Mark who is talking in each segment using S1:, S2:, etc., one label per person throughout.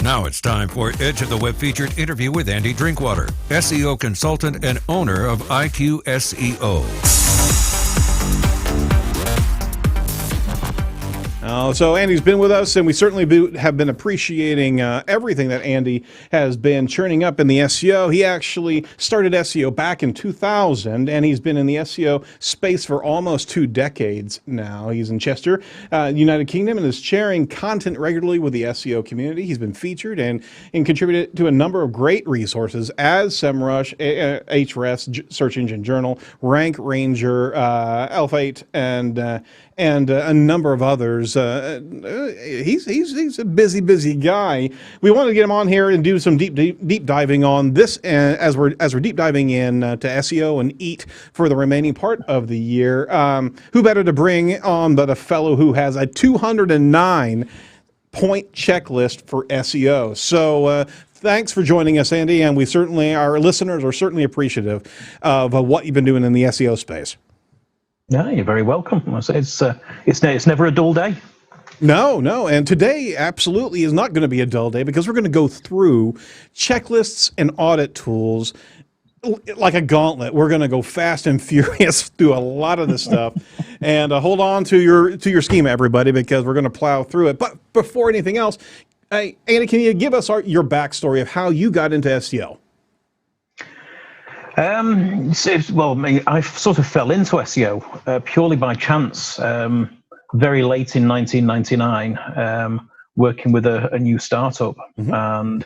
S1: Now it's time for Edge of the Web featured interview with Andy Drinkwater, SEO consultant and owner of IQ SEO.
S2: So Andy's been with us, and we certainly have been appreciating everything that Andy has been churning up in the SEO. He actually started SEO back in 2000, and he's been in the SEO space for almost 2 decades now. He's in Chester, United Kingdom, and is sharing content regularly with the SEO community. He's been featured and contributed to a number of great resources as SEMrush, Ahrefs, Search Engine Journal, Rank Ranger, Elf8, and a number of others. He's a busy guy. We wanted to get him on here and do some deep diving on this as we're deep diving in to SEO and EAT for the remaining part of the year. Who better to bring on but a fellow who has a 209 point checklist for SEO. So thanks for joining us, Andy, and our listeners are certainly appreciative of what you've been doing in the SEO space.
S3: Yeah, you're very welcome. It's never a dull day.
S2: No, and today absolutely is not going to be a dull day because we're going to go through checklists and audit tools like a gauntlet. We're going to go fast and furious through a lot of this stuff, and hold on to your schema, everybody, because we're going to plow through it. But before anything else, hey, Andy, can you give us your backstory of how you got into SEO?
S3: I sort of fell into SEO purely by chance. Very late in 1999, working with a new startup, and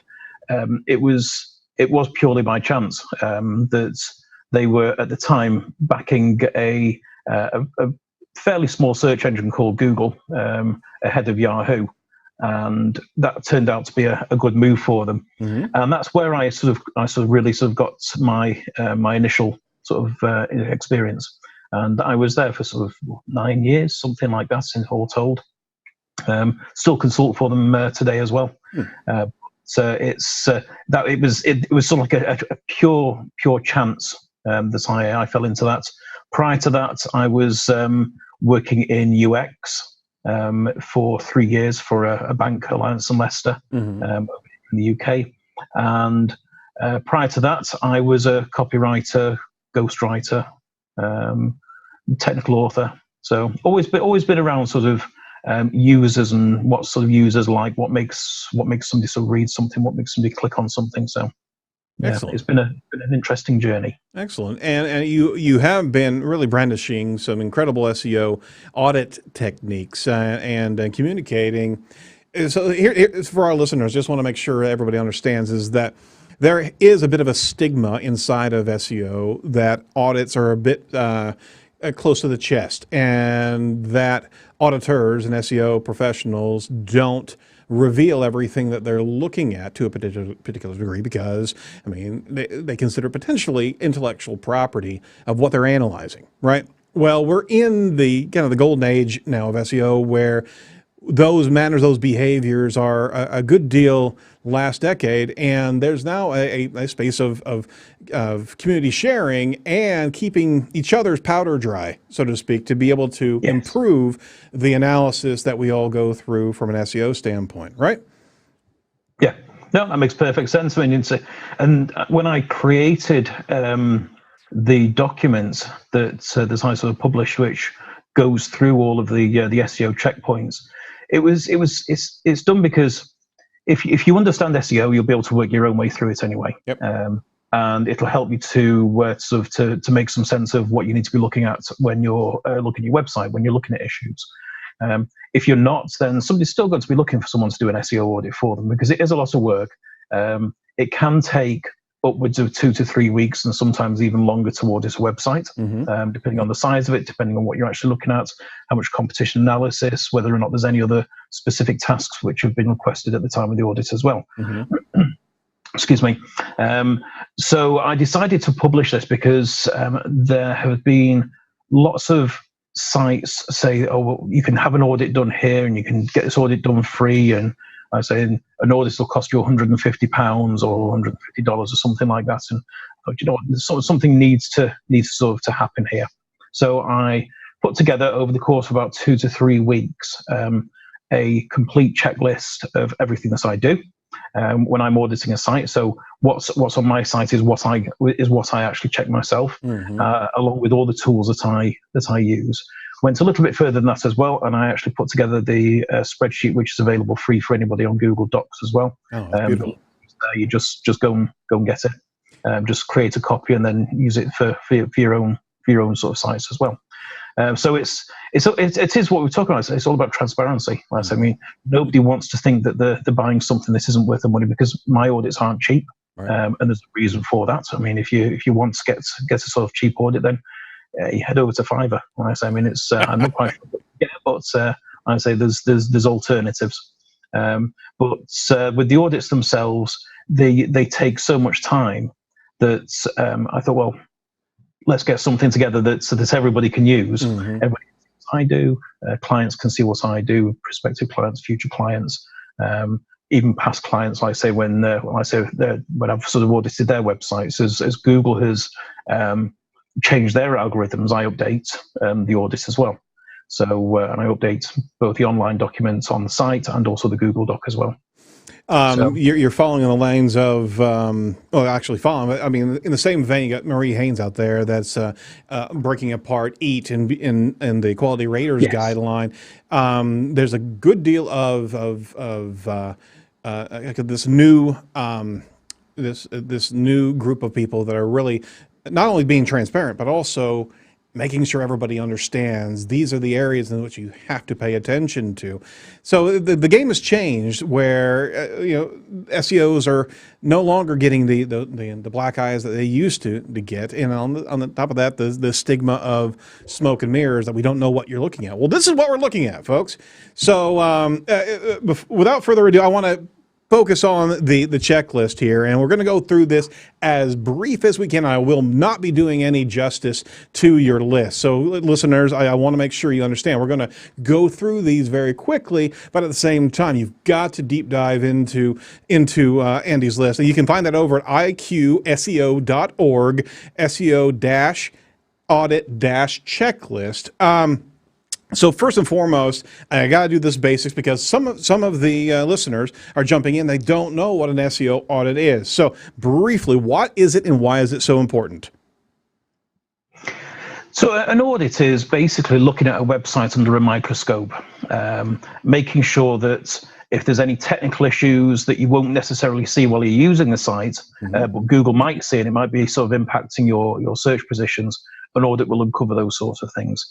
S3: it was purely by chance that they were at the time backing a fairly small search engine called Google ahead of Yahoo. And that turned out to be a good move for them, and that's where I really got my initial experience. And I was there for sort of 9 years, something like that, all told. Still consult for them today as well. So it was sort of like a pure chance that I fell into that. Prior to that, I was working in UX. For 3 years for a bank, Alliance and Leicester, in the UK. And prior to that, I was a copywriter, ghostwriter, technical author. So always been around sort of users and what sort of users like, what makes somebody sort of read something, what makes somebody click on something. So yeah, it's been an interesting journey.
S2: Excellent. And you have been really brandishing some incredible SEO audit techniques and communicating. So here for our listeners, just want to make sure everybody understands is that there is a bit of a stigma inside of SEO that audits are a bit close to the chest, and that auditors and SEO professionals don't reveal everything that they're looking at to a particular degree because, I mean, they consider potentially intellectual property of what they're analyzing, right? Well, we're in the kind of the golden age now of SEO where those manners, those behaviors are a good deal last decade, and there's now a space of community sharing and keeping each other's powder dry, so to speak, to be able to improve the analysis that we all go through from an SEO standpoint, right?
S3: Yeah, no, that makes perfect sense. I mean, and when I created the document that I sort of published, which goes through all of the SEO checkpoints, it's done because if you understand SEO, you'll be able to work your own way through it anyway.
S2: Yep.
S3: And it'll help you to to make some sense of what you need to be looking at when you're looking at your website, when you're looking at issues. If you're not, then somebody's still got to be looking for someone to do an SEO audit for them because it is a lot of work. It can take upwards of 2 to 3 weeks and sometimes even longer to audit a website, depending on the size of it, depending on what you're actually looking at, how much competition analysis, whether or not there's any other specific tasks which have been requested at the time of the audit as well. Excuse me. So I decided to publish this because there have been lots of sites say, oh, well, you can have an audit done here and you can get this audit done free, and I say an audit will cost you £150 or $150 or something like that. And you know what, something needs to happen here. So I put together over the course of about 2 to 3 weeks a complete checklist of everything that I do. when I'm auditing a site. So what's on my site is what I actually check myself, along with all the tools that I use. Went a little bit further than that as well, and I actually put together the spreadsheet, which is available free for anybody on Google Docs as well.
S2: Oh, that's beautiful.
S3: You just go and get it. Just create a copy and then use it for your own sort of sites as well. So it is what we're talking about. It's all about transparency. I mean, nobody wants to think that they're buying something that isn't worth the money, because my audits aren't cheap, and there's a reason for that. I mean, if you want to get a sort of cheap audit, then you head over to Fiverr. I mean, it's I'm not quite sure, but I say there's alternatives. But with the audits themselves, they take so much time that I thought, well, let's get something together so that everybody can use. Everybody can see what I do. Clients can see what I do. Prospective clients, future clients, even past clients. Like I say, when I've sort of audited their websites, as Google has changed their algorithms, I update the audit as well. So and I update both the online documents on the site and also the Google Doc as well.
S2: You're following in the lanes of, actually following. I mean, in the same vein, you got Marie Haynes out there that's breaking apart EAT in the Quality Raters guideline. There's a good deal of this new group of people that are really not only being transparent, but also making sure everybody understands these are the areas in which you have to pay attention to. So the game has changed, where SEOs are no longer getting the black eyes that they used to get, and on the top of that, the stigma of smoke and mirrors, that we don't know what you're looking at. Well, this is what we're looking at, folks. So without further ado, I want to focus on the checklist here, and we're going to go through this as brief as we can. I will not be doing any justice to your list. So listeners, I want to make sure you understand. We're going to go through these very quickly, but at the same time, you've got to deep dive into Andy's list. And you can find that over at iqseo.org, SEO-audit-checklist. So first and foremost, I got to do this basics, because some of the listeners are jumping in. They don't know what an SEO audit is. So briefly, what is it and why is it so important?
S3: So an audit is basically looking at a website under a microscope, making sure that if there's any technical issues that you won't necessarily see while you're using the site, but Google might see, and it might be sort of impacting your search positions, an audit will uncover those sorts of things.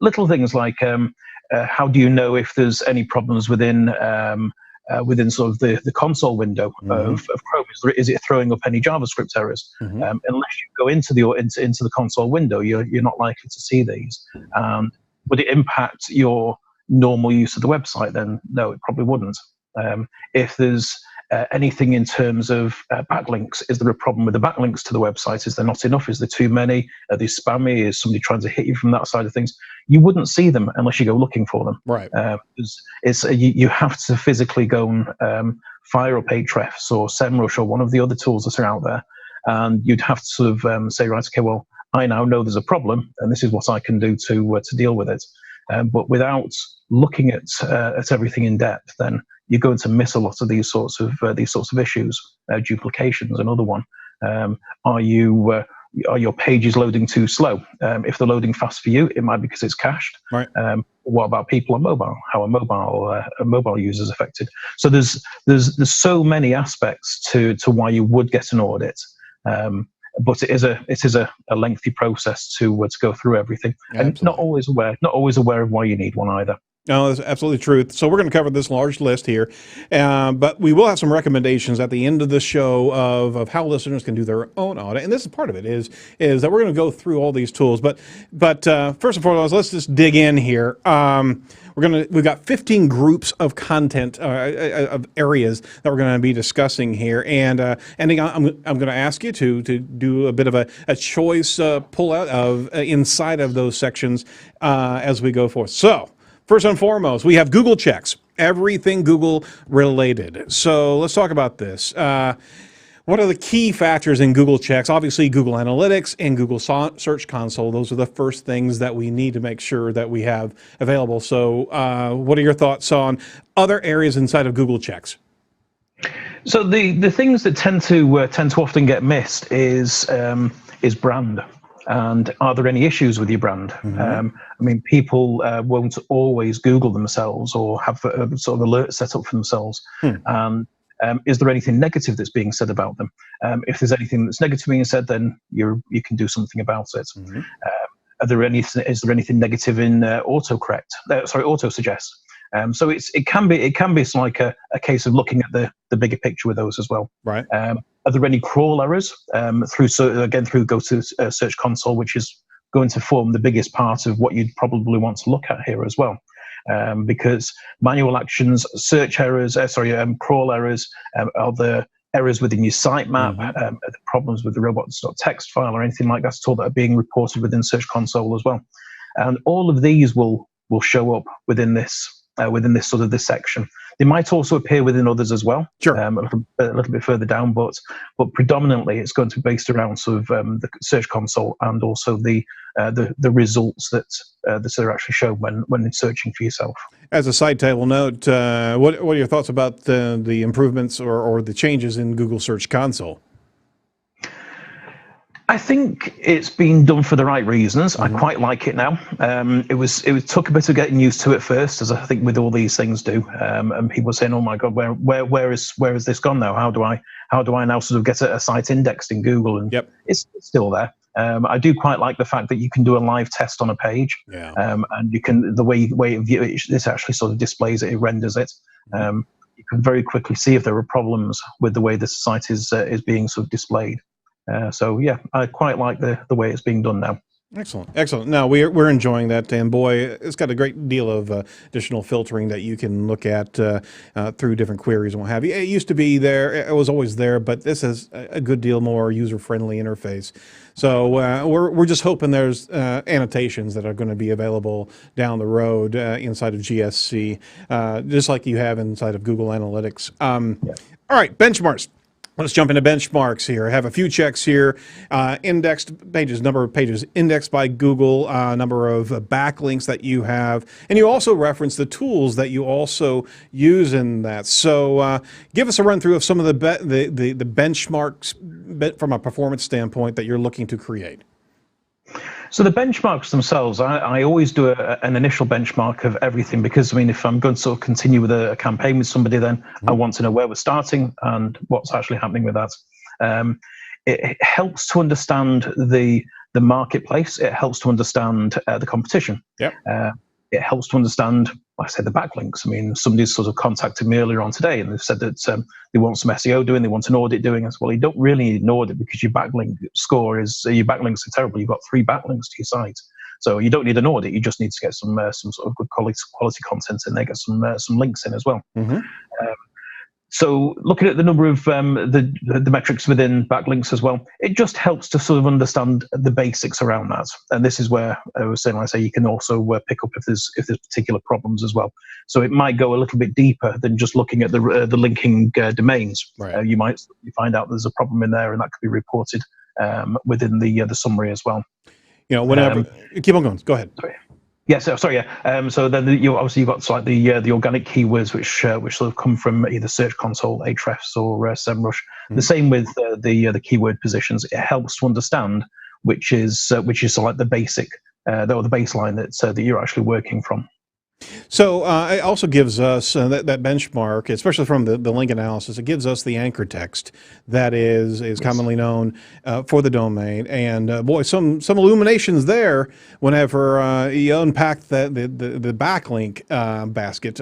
S3: Little things like how do you know if there's any problems within sort of the console window of Chrome? Is it throwing up any JavaScript errors? Unless you go into the console window, you're not likely to see these. Would it impact your normal use of the website? Then no, it probably wouldn't. If there's anything in terms of backlinks, is there a problem with the backlinks to the website? Is there not enough? Is there too many? Are they spammy? Is somebody trying to hit you from that side of things? You wouldn't see them unless you go looking for them.
S2: Right.
S3: You have to physically go and fire up Ahrefs or SEMrush or one of the other tools that are out there, and you'd have to sort of say, right, okay, well, I now know there's a problem, and this is what I can do to deal with it. But without looking at everything in depth, then you're going to miss a lot of these sorts of issues. Duplications, another one. Are your pages loading too slow? If they're loading fast for you, it might be because it's cached.
S2: Right.
S3: What about people on mobile? How are mobile users affected? So there's so many aspects to why you would get an audit. But it is a lengthy process to go through everything, and not always aware of why you need one either.
S2: No, that's absolutely true. So we're going to cover this large list here, but we will have some recommendations at the end of the show of how listeners can do their own audit. And this is part of it is that we're going to go through all these tools. But first and foremost, let's just dig in here. We've got 15 groups of content of areas that we're going to be discussing here, and Andy, I'm going to ask you to do a bit of a choice pull out of inside of those sections as we go forth. So first and foremost, we have Google checks, everything Google related. So let's talk about this. What are the key factors in Google checks? Obviously, Google Analytics and Google Search Console. Those are the first things that we need to make sure that we have available. So what are your thoughts on other areas inside of Google checks?
S3: So the things that tend to often get missed is brand, and are there any issues with your brand? I mean, people won't always Google themselves or have a sort of alert set up for themselves. And is there anything negative that's being said about them? If there's anything that's negative being said, then you can do something about it. Is there anything negative in autocorrect? Auto suggest. So it can be like a case of looking at the bigger picture with those as well.
S2: Right.
S3: Are there any crawl errors through go to Search Console, which is going to form the biggest part of what you'd probably want to look at here as well, because manual actions, search errors, crawl errors, are the errors within your sitemap, the problems with the robots.txt file or anything like that at all that are being reported within Search Console as well, and all of these will show up within this sort of this section. They might also appear within others as well,
S2: Sure.
S3: a little bit further down, but predominantly it's going to be based around sort of the Search Console and also the results that are actually shown when searching for yourself.
S2: As a side table note, what are your thoughts about the improvements or the changes in Google Search Console?
S3: I think it's been done for the right reasons. I quite like it now. It took a bit of getting used to it first, as I think with all these things do. And people were saying, "Oh my God, where is this gone now? How do I now sort of get a site indexed in Google?" And it's still there. I do quite like the fact that you can do a live test on a page, and you can the way this actually sort of displays it, it renders it. You can very quickly see if there are problems with the way the site is being sort of displayed. So yeah, I quite like the way it's being done now.
S2: Excellent. Now we're enjoying that, and boy, it's got a great deal of additional filtering that you can look at through different queries and what have you. It used to be there; it was always there, but this is a good deal more user-friendly interface. So we're just hoping there's annotations that are going to be available down the road inside of GSC, just like you have inside of Google Analytics. All right, benchmarks. Let's jump into benchmarks here. I have a few checks here. Indexed pages, number of pages indexed by Google, number of backlinks that you have, and you also reference the tools that you also use in that. So give us a run through of some of the benchmarks from a performance standpoint that you're looking to create.
S3: So the benchmarks themselves, I always do an initial benchmark of everything, because I mean, if I'm going to sort of continue with a campaign with somebody, then I want to know where we're starting and what's actually happening with that. It helps to understand the marketplace. It helps to understand the competition. It helps to understand, like I said, the backlinks. I mean, somebody's sort of contacted me earlier on today, and they've said that they want some SEO doing, they want an audit doing. As well, you don't really need an audit because your backlink score is your backlinks are terrible. You've got 3 backlinks to your site, so you don't need an audit. You just need to get some sort of good quality content in there, get some links in as well. So looking at the number of the metrics within backlinks as well, it just helps to sort of understand the basics around that. And this is where I was saying, like I say, you can also pick up if there's particular problems as well. So it might go a little bit deeper than just looking at the linking domains.
S2: Right.
S3: You find out there's a problem in there, and that could be reported within the summary as well.
S2: You know, whenever keep on going. Go ahead.
S3: Sorry. Yes, so then you've got like the organic keywords which sort of come from either Search Console, Ahrefs, or SEMrush. The same with the keyword positions. It helps to understand which is sort of like the basic or the baseline that you're actually working from.
S2: So it also gives us that benchmark, especially from the link analysis. It gives us the anchor text that is commonly known for the domain, and boy, some illuminations there whenever you unpack the backlink basket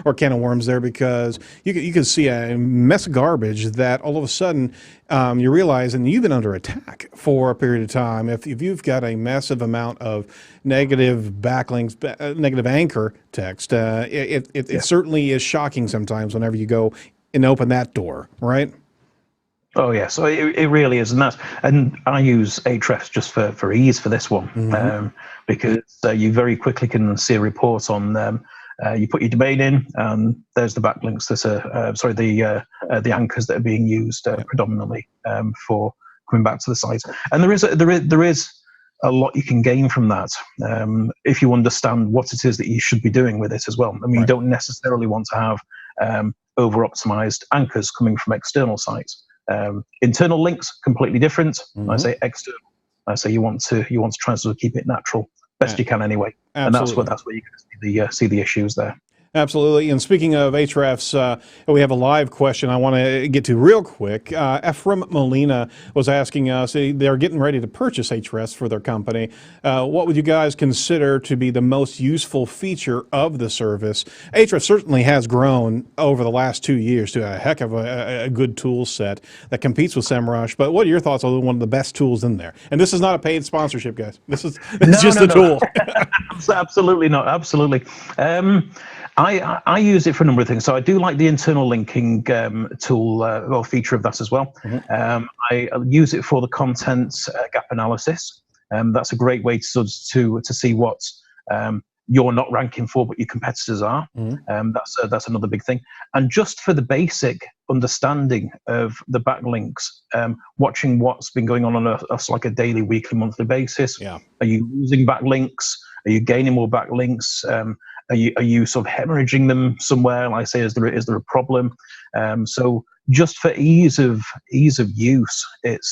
S2: or can of worms there, because you can see a mess of garbage that all of a sudden you realize, and you've been under attack for a period of time. If you've got a massive amount of negative backlinks, negative anchor text, it certainly is shocking sometimes whenever you go and open that door, right?
S3: Oh yeah, so it really is, and I use Ahrefs just for ease for this one, because you very quickly can see a report on them. You put your domain in, and there's the backlinks that the anchors that are being used predominantly for coming back to the site. And there is a lot you can gain from that if you understand what it is that you should be doing with it as well. I mean, you don't necessarily want to have over-optimized anchors coming from external sites. Internal links, completely different. I say external. I say you want to try and sort of keep it natural, best you can anyway.
S2: Absolutely.
S3: And that's where you can see the issues there.
S2: Absolutely. And speaking of Hrefs, we have a live question I want to get to real quick. Ephraim Molina was asking us, they're getting ready to purchase Hrefs for their company. What would you guys consider to be the most useful feature of the service? Hrefs certainly has grown over the last 2 years to a heck of a good tool set that competes with SEMrush. But what are your thoughts on one of the best tools in there? And this is not a paid sponsorship, guys. This is just the tool.
S3: Absolutely not. Absolutely. I use it for a number of things. So I do like the internal linking tool or feature of that as well. I use it for the content gap analysis. That's a great way to see what you're not ranking for, but your competitors are. That's another big thing. And just for the basic understanding of the backlinks, watching what's been going on a daily, weekly, monthly basis.
S2: Yeah.
S3: Are you losing backlinks? Are you gaining more backlinks? Are you sort of hemorrhaging them somewhere? Like I say, is there a problem? So just for ease of use, it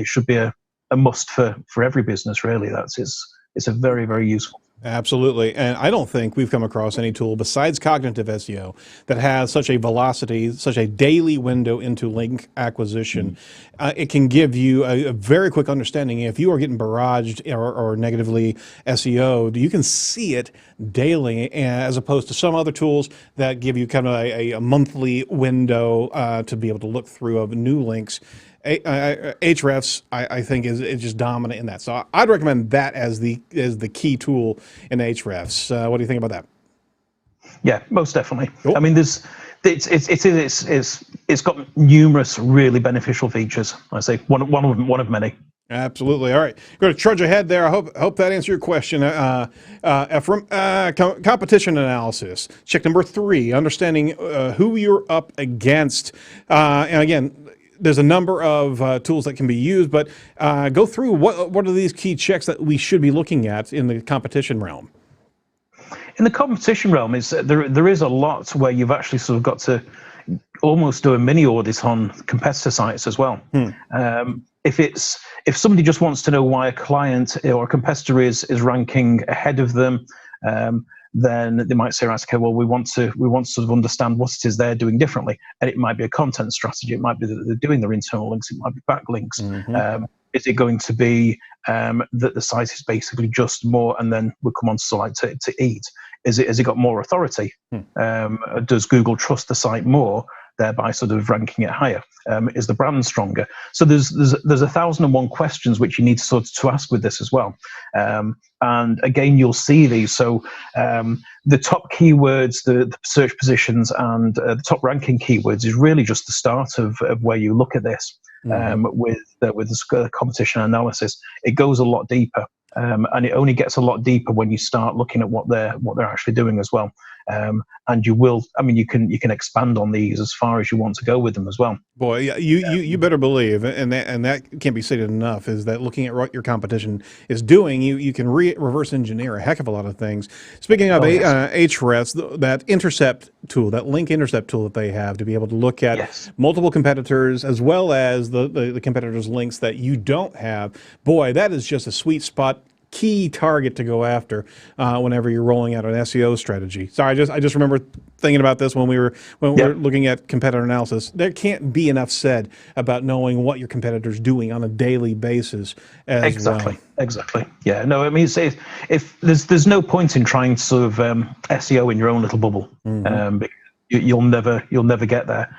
S3: should be a must for every business, really. It's a very, very useful.
S2: Absolutely. And I don't think we've come across any tool besides cognitive SEO that has such a velocity, such a daily window into link acquisition. It can give you a very quick understanding. If you are getting barraged or negatively SEO'd, you can see it daily, as opposed to some other tools that give you kind of a monthly window to be able to look through of new links. Hrefs, I think, is just dominant in that. So I'd recommend that as the key tool in Hrefs. What do you think about that?
S3: Yeah, most definitely.
S2: Cool.
S3: I mean, it's got numerous really beneficial features. I say one of many.
S2: Absolutely. All right, going to trudge ahead there. I hope that answered your question, Ephraim. Competition analysis. Check number 3: understanding who you're up against. And again, there's a number of tools that can be used, but go through what are these key checks that we should be looking at in the competition realm?
S3: In the competition realm, there is a lot where you've actually sort of got to almost do a mini audit on competitor sites as well. If somebody just wants to know why a client or a competitor is ranking ahead of them, then they might say, right, okay, well, we want to sort of understand what it is they're doing differently. And it might be a content strategy. It might be that they're doing their internal links. It might be backlinks. Is it going to be that the site is basically just more, and then we'll come on to eat? Is it got more authority? Does Google trust the site more, thereby sort of ranking it higher? Is the brand stronger? So there's 1,001 questions which you need to ask with this as well. And again, you'll see these. So the top keywords, the search positions, and the top ranking keywords is really just the start of where you look at this. With the competition analysis, it goes a lot deeper. And it only gets a lot deeper when you start looking at what they're actually doing as well. And you can expand on these as far as you want to go with them as well.
S2: Boy, you better believe, and that can't be stated enough, is that looking at what your competition is doing, you can reverse engineer a heck of a lot of things. Speaking of Hrefs, that intercept tool, that link intercept tool that they have to be able to look at multiple competitors as well as the competitors' links that you don't have, boy, that is just a sweet spot, key target to go after whenever you're rolling out an SEO strategy. Sorry, I just remember thinking about this when we were looking at competitor analysis. There can't be enough said about knowing what your competitor's doing on a daily basis as well.
S3: Exactly. Yeah. No, I mean, if there's no point in trying to sort of SEO in your own little bubble. Because you'll never get there.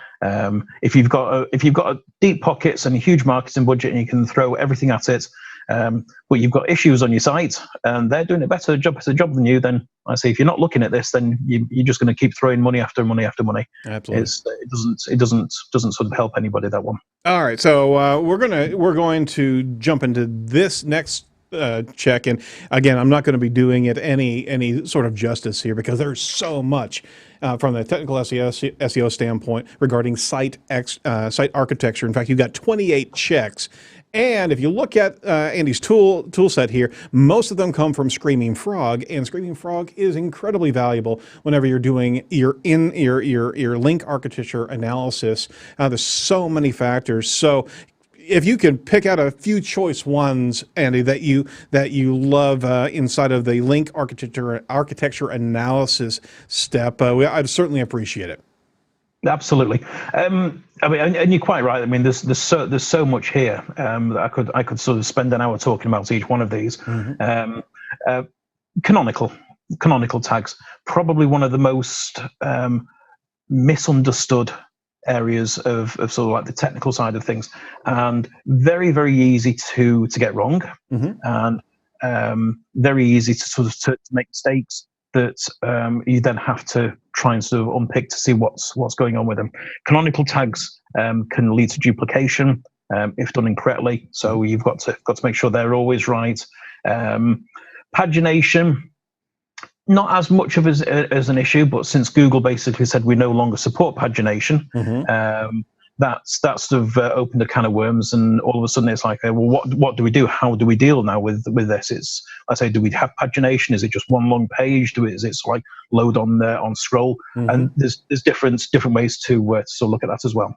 S3: If you've got deep pockets and a huge marketing budget and you can throw everything at it, but you've got issues on your site and they're doing a better job than you, then I say if you're not looking at this, then you're just going to keep throwing money after money after money.
S2: Absolutely.
S3: It doesn't sort of help anybody, that one.
S2: All right, so we're going to jump into this next check. And again, I'm not going to be doing it any sort of justice here because there's so much from the technical SEO standpoint regarding site architecture. In fact, you've got 28 checks. And if you look at Andy's tool set here, most of them come from Screaming Frog, and Screaming Frog is incredibly valuable whenever you're doing your link architecture analysis. There's so many factors. So if you can pick out a few choice ones, Andy, that you love inside of the link architecture analysis step, I'd certainly appreciate it.
S3: Absolutely. I mean, and you're quite right. I mean, there's so much here that I could sort of spend an hour talking about each one of these. Canonical tags, probably one of the most misunderstood areas of sort of like the technical side of things, and very, very easy to get wrong, and very easy to sort of to make mistakes that you then have to try and sort of unpick to see what's going on with them. Canonical tags can lead to duplication if done incorrectly, so you've got to make sure they're always right. Pagination, not as much of as an issue, but since Google basically said we no longer support pagination, that's sort of opened a can of worms, and all of a sudden it's like, well, what do we do? How do we deal now with this? It's, I say, do we have pagination? Is it just one long page? Is it like load on scroll? And there's different ways to look at that as well.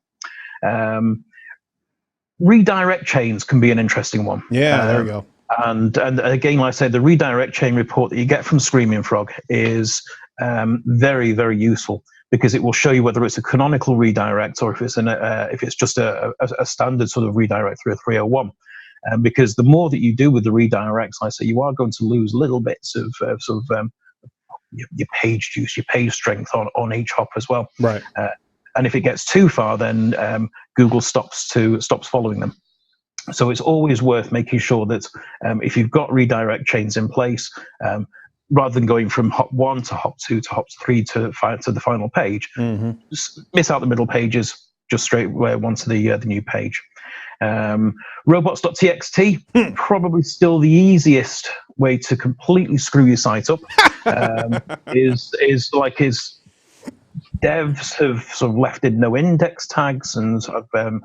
S3: Redirect chains can be an interesting one.
S2: Yeah, there we go.
S3: And again, like I said, the redirect chain report that you get from Screaming Frog is very, very useful, because it will show you whether it's a canonical redirect or if it's just a standard sort of redirect through a 301. Because the more that you do with the redirects, like I say, you are going to lose little bits of your page juice, your page strength on each hop as well.
S2: Right.
S3: And if it gets too far, then Google stops following them. So it's always worth making sure that if you've got redirect chains in place, rather than going from hop 1 to hop 2 to hop 3 to the final page, just miss out the middle pages, just straight on to the new page. Robots.txt, probably still the easiest way to completely screw your site up. Devs have sort of left in no index tags and sort of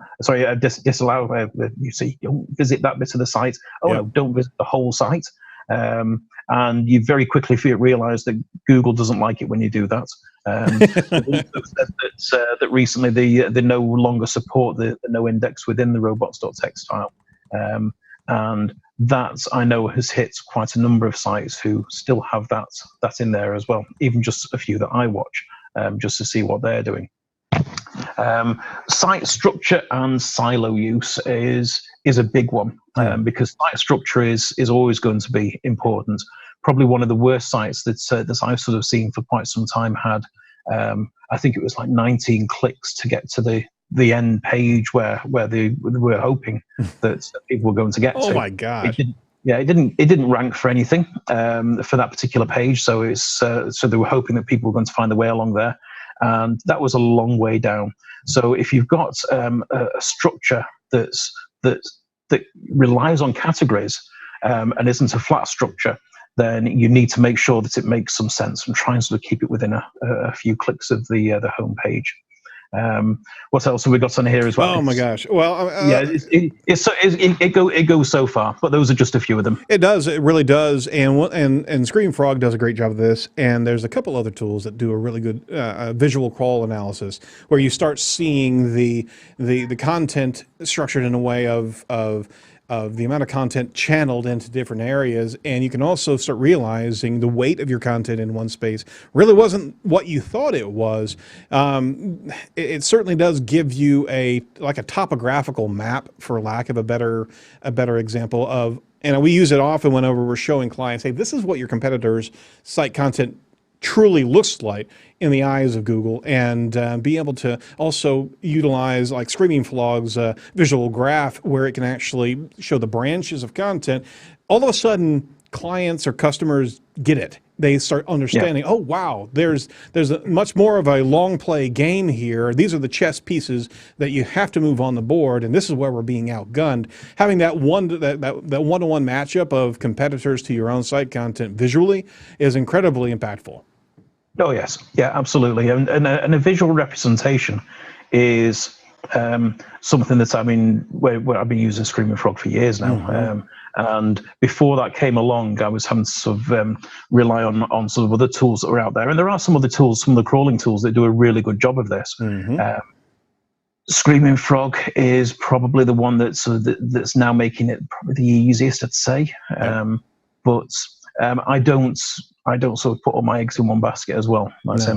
S3: disallow. You see, don't visit that bit of the site. No, don't visit the whole site. And you very quickly realize that Google doesn't like it when you do that. That recently they no longer support the no index within the robots.txt file. And that, I know, has hit quite a number of sites who still have that in there as well, even just a few that I watch. Just to see what they're doing. Site structure and silo use is a big one, because site structure is always going to be important. Probably one of the worst sites that I've sort of seen for quite some time had, I think it was like 19 clicks to get to the end page where they were hoping that people were going to get to.
S2: Oh my gosh.
S3: It didn't rank for anything for that particular page. So so they were hoping that people were going to find their way along there, and that was a long way down. So if you've got a structure that relies on categories and isn't a flat structure, then you need to make sure that it makes some sense and try and sort of keep it within a few clicks of the home page. What else have we got on here as well?
S2: Oh my gosh! Well,
S3: it goes so far, but those are just a few of them.
S2: It does. It really does. And Screaming Frog does a great job of this. And there's a couple other tools that do a really good visual crawl analysis, where you start seeing the content structured in a way of the amount of content channeled into different areas, and you can also start realizing the weight of your content in one space really wasn't what you thought it was. It certainly does give you a topographical map, for lack of a better example of, and we use it often whenever we're showing clients, hey, this is what your competitors' site content truly looks like in the eyes of Google, and be able to also utilize like Screaming Frog's visual graph, where it can actually show the branches of content. All of a sudden, clients or customers get it. They start understanding, oh, wow, there's much more of a long play game here. These are the chess pieces that you have to move on the board, and this is where we're being outgunned. Having that one-to-one matchup of competitors to your own site content visually is incredibly impactful.
S3: Oh, yes. Yeah, absolutely. And a visual representation is something that, where I've been using Screaming Frog for years now. And before that came along, I was having to sort of rely on sort of other tools that were out there. And there are some other tools, some of the crawling tools that do a really good job of this. Screaming Frog is probably the one that's now making it probably the easiest, I'd say. But I don't sort of put all my eggs in one basket as well. Like I say,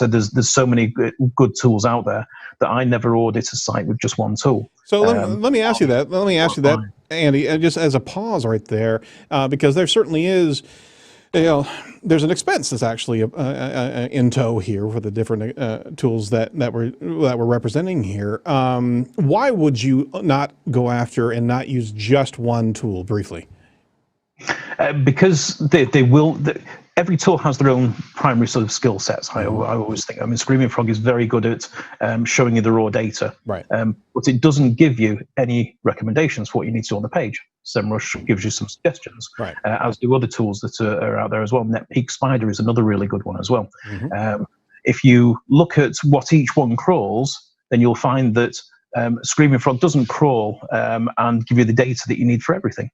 S3: there's so many good tools out there that I never audit a site with just one tool.
S2: So let me ask you that. Let me ask you that, Andy, just as a pause right there, because there certainly is, there's an expense that's actually in tow here for the different tools that we're representing here. Why would you not go after and not use just one tool briefly?
S3: Because they will. Every tool has their own primary sort of skill sets. I always think. Screaming Frog is very good at showing you the raw data,
S2: right?
S3: But it doesn't give you any recommendations for what you need to do on the page. SEMrush gives you some suggestions,
S2: right?
S3: As do other tools that are out there as well. NetPeak Spider is another really good one as well. If you look at what each one crawls, then you'll find that Screaming Frog doesn't crawl and give you the data that you need for everything.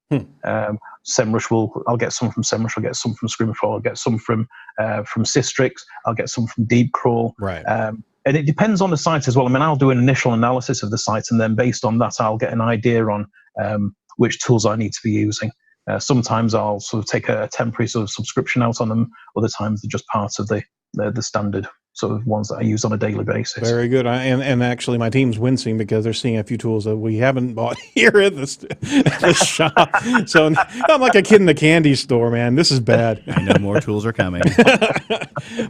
S3: SEMrush I'll get some from SEMrush, I'll get some from Screaming Frog, I'll get some from Systrix, I'll get some from Deep Crawl.
S2: Right.
S3: And it depends on the site as well. I'll do an initial analysis of the site, and then based on that, I'll get an idea on which tools I need to be using. Sometimes I'll sort of take a temporary sort of subscription out on them. Other times they're just part of the standard sort of ones that I use on a daily basis.
S2: Very good. And actually my team's wincing because they're seeing a few tools that we haven't bought here at the shop. So I'm like a kid in the candy store, man. This is bad.
S4: I know more tools are coming.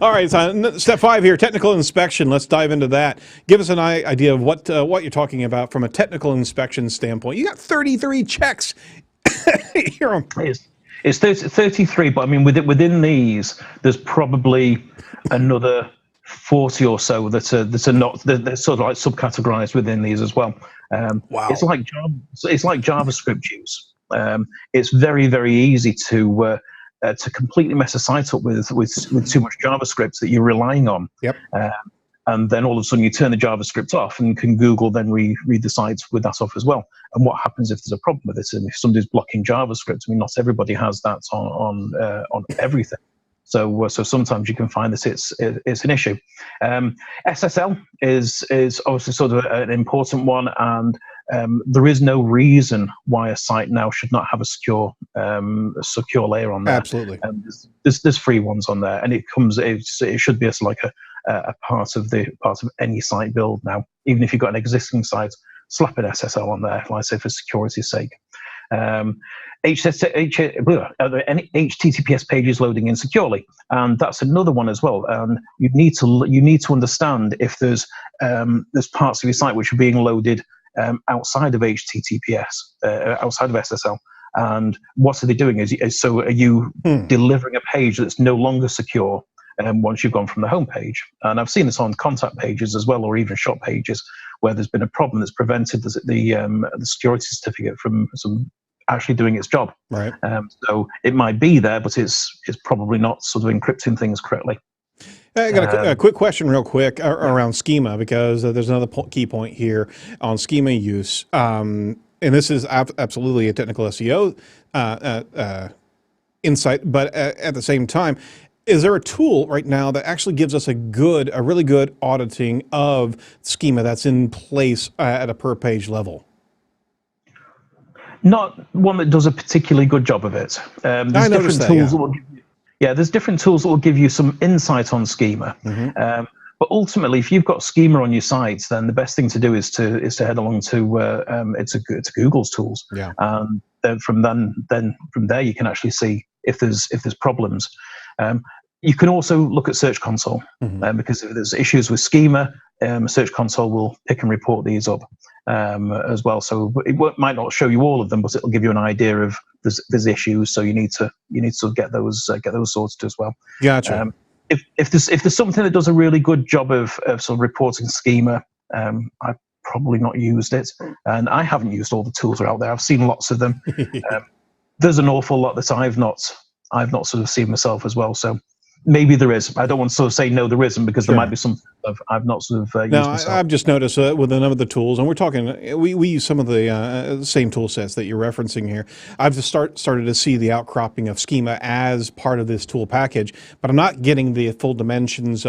S2: All right, so step 5 here, technical inspection. Let's dive into that. Give us an idea of what you're talking about from a technical inspection standpoint. You got 33 checks here.
S3: It's 33, but within these, there's probably another 40 or so that are not, they're sort of like subcategorized within these as well.
S2: Wow.
S3: It's like JavaScript use. It's very, very easy to completely mess a site up with too much JavaScript that you're relying on.
S2: Yep.
S3: And then all of a sudden you turn the JavaScript off, and can Google then read the sites with that off as well. And what happens if there's a problem with it? And if somebody's blocking JavaScript, not everybody has that on everything. So sometimes you can find that it's an issue. SSL is obviously sort of an important one, and there is no reason why a site now should not have a secure layer on there.
S2: Absolutely.
S3: There's free ones on there, and it should be like a part of any site build now. Even if you've got an existing site, slap an SSL on there, like I say, for security's sake. HTTPS pages loading insecurely, and that's another one as well. And you need to understand if there's parts of your site which are being loaded outside of HTTPS, outside of SSL, and what are they doing? So are you delivering a page that's no longer secure once you've gone from the home page? And I've seen this on contact pages as well, or even shop pages, where there's been a problem that's prevented the security certificate from actually doing its job.
S2: Right.
S3: So it might be there, but it's probably not sort of encrypting things correctly.
S2: I got a quick question real quick around schema, because there's another key point here on schema use. And this is absolutely a technical SEO insight, but at the same time, is there a tool right now that actually gives us a really good auditing of schema that's in place at a per page level?
S3: Not one that does a particularly good job of it. There's different tools that will give you, there's different tools that will give you some insight on schema. But ultimately, if you've got schema on your site, then the best thing to do is to head along to it's Google's tools.
S2: Yeah.
S3: And then from there you can actually see if there's problems. You can also look at Search Console, because if there's issues with schema, Search Console will pick and report these up as well. So it might not show you all of them, but it'll give you an idea of there's issues, so you need to sort of get those sorted as well.
S2: Gotcha.
S3: If there's something that does a really good job of sort of reporting schema, I've probably not used it, and I haven't used all the tools that are out there. I've seen lots of them. There's an awful lot that I've not sort of seen myself as well. So maybe there is. I don't want to sort of say no, there isn't, because there might be some I've not sort of used myself.
S2: I've just noticed with a number of the tools, and we're talking, we use some of the same tool sets that you're referencing here. I've just started to see the outcropping of schema as part of this tool package, but I'm not getting the full dimensions.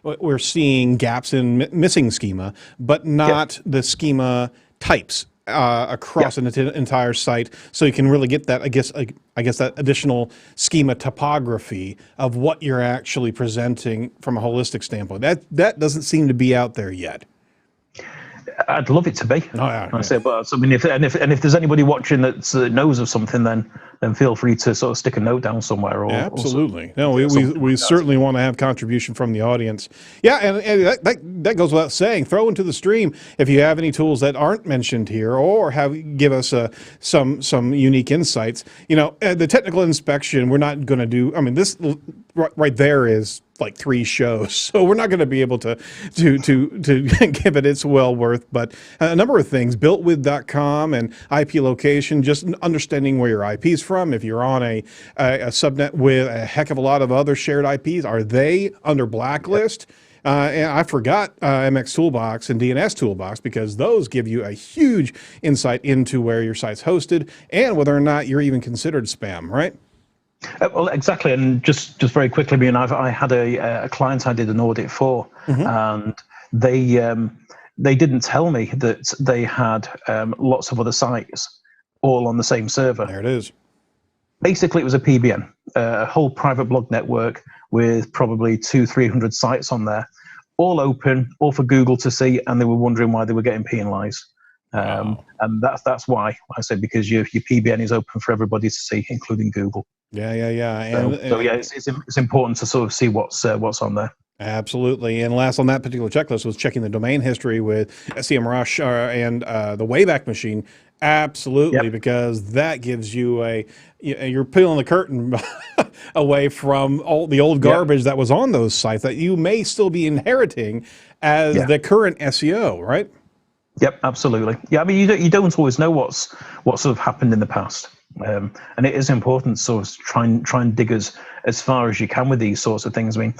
S2: We're seeing gaps in missing schema, but not the schema types across an entire site, so you can really get that, I guess that additional schema topography of what you're actually presenting from a holistic standpoint. That doesn't seem to be out there yet.
S3: I'd love it to be.
S2: Oh, yeah,
S3: I say, but I mean, if there's anybody watching that knows of something, then feel free to sort of stick a note down somewhere. Or
S2: absolutely. No, we certainly want to have contribution from the audience. Yeah, and that goes without saying. Throw into the stream if you have any tools that aren't mentioned here, or give us some unique insights. The technical inspection, we're not going to do. I mean, this right there is like 3 shows, so we're not going to be able to give it its well worth. But a number of things, builtwith.com and IP location, just understanding where your IP is from. If you're on a subnet with a heck of a lot of other shared IPs, are they under blacklist? And I forgot MX Toolbox and DNS Toolbox, because those give you a huge insight into where your site's hosted and whether or not you're even considered spam, right?
S3: Well, exactly, and just very quickly, I mean, I had a client I did an audit for, and they didn't tell me that they had lots of other sites all on the same server.
S2: There it is.
S3: Basically, it was a PBN, a whole private blog network with probably 200-300 sites on there, all open, all for Google to see, and they were wondering why they were getting penalized. And that's why I said, because your PBN is open for everybody to see, including Google.
S2: Yeah.
S3: So yeah, it's important to sort of see what's on there.
S2: Absolutely. And last on that particular checklist was checking the domain history with SEMrush and the Wayback Machine. Absolutely, because that gives you you're peeling the curtain away from all the old garbage that was on those sites that you may still be inheriting as the current SEO, right?
S3: Yep, absolutely. Yeah, I mean, you don't always know what sort of happened in the past, and it is important to sort of try and dig as far as you can with these sorts of things. I mean,